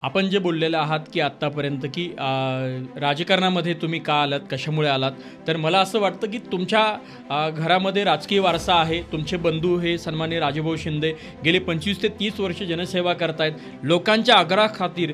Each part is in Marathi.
आपण जे बोललेले आहात, की आत्तापर्यंत, की राजकारणामध्ये तुम्ही का आलात, कशामुळे आलात? तर मला असं वाटतं, की तुमच्या घरामध्ये राजकीय वारसा आहे. तुमचे बंधू हे सन्माननीय राजूभाऊ शिंदे गेले 25 ते 30 वर्ष जनसेवा करतायत. लोकांच्या आग्रहाखातीर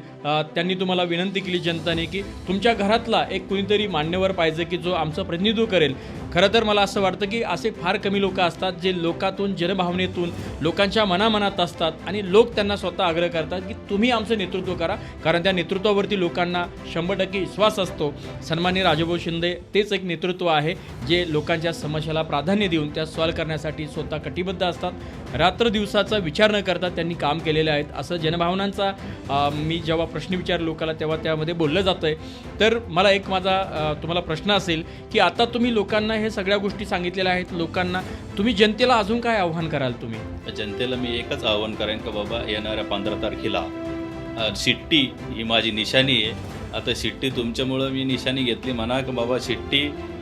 त्यांनी तुम्हाला विनंती केली जनताने, की तुमच्या घरातला एक कुणीतरी मान्यवर पाहिजे, की जो आमचं प्रतिनिधित्व करेल. खरं तर मला असं वाटतं, की असे फार कमी लोकं असतात, जे लोकातून, जनभावनेतून, लोकांच्या मनामनात असतात आणि लोक त्यांना स्वतः आग्रह करतात, की तुम्ही आमचं नेतृत्व करा. कारण त्या नेतृत्वावरती लोकांना 100% विश्वास असतो. सन्माननीय राजूभाऊ शिंदे तेच एक नेतृत्व आहे, जे लोकांच्या समस्याला प्राधान्य देऊन त्या सॉल्व्ह करण्यासाठी स्वतः कटिबद्ध असतात. रात्र दिवसाचा विचार न करता त्यांनी काम केलेले आहेत. असं जनभावनांचा मी जेव्हा प्रश्न विचार लोकांना तेव्हा त्यामध्ये बोललं जातं आहे. तर मला एक माझा तुम्हाला प्रश्न असेल, की आता तुम्ही लोकांना हे सगळ्या गोष्टी सांगितलेल्या आहेत. लोकांना तुम्ही जनतेला अजून काय आव्हान कराल तुम्ही? जनतेला मी एकच आवाहन करेन का बाबा येणाऱ्या 15 तारखेला शिट्टी ही माझी निशाणी आहे. आता शिट्टी तुमच्यामुळं मी निशाणी घेतली म्हणा का बाबा शिट्टी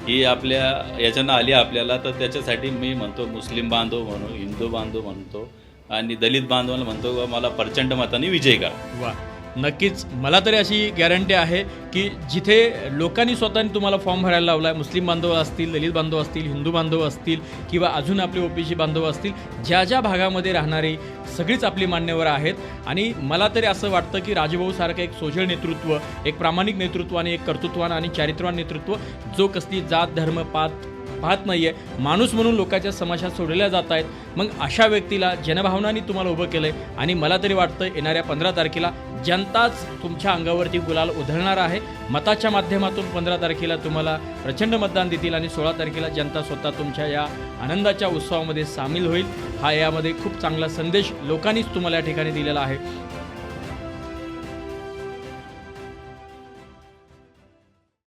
ही आपल्या याच्यानं आली आपल्याला, तर त्याच्यासाठी मी म्हणतो मुस्लिम बांधव म्हणू, हिंदू बांधव म्हणतो आणि दलित बांधवाला म्हणतो का मला प्रचंड मताने विजय करा. वा, नक्कीच. मला तरी अशी गॅरंटी आहे, की जिथे लोकांनी स्वतःने तुम्हाला फॉर्म भरायला लावला आहे, मुस्लिम बांधव असतील, दलित बांधव असतील, हिंदू बांधव असतील किंवा अजून आपले ओबीसी बांधव असतील, ज्या ज्या भागामध्ये राहणारी सगळीच आपली मान्यवर आहेत. आणि मला तरी असं वाटतं, की राजूभाऊसारखं एक सोशल नेतृत्व, एक प्रामाणिक नेतृत्व आणि एक कर्तृत्वान आणि चारित्र्यवान नेतृत्व, जो कसली जात, धर्म, पाहत नाही आहे, माणूस म्हणून लोकांच्या समस्या सोडवल्या जात आहेत. मग अशा व्यक्तीला जनभावनांनी तुम्हाला उभं केलं आहे आणि मला तरी वाटतं येणाऱ्या 15 तारखेला जनताच तुमच्या अंगावरती गुलाल उधळणार आहे. मताच्या माध्यमातून 15 तारखेला तुम्हाला प्रचंड मतदान देतील आणि 16 तारखेला जनता स्वतः तुमच्या या आनंदाच्या उत्सवामध्ये सामील होईल. हा यामध्ये खूप चांगला संदेश लोकांनीच तुम्हाला या ठिकाणी दिलेला आहे.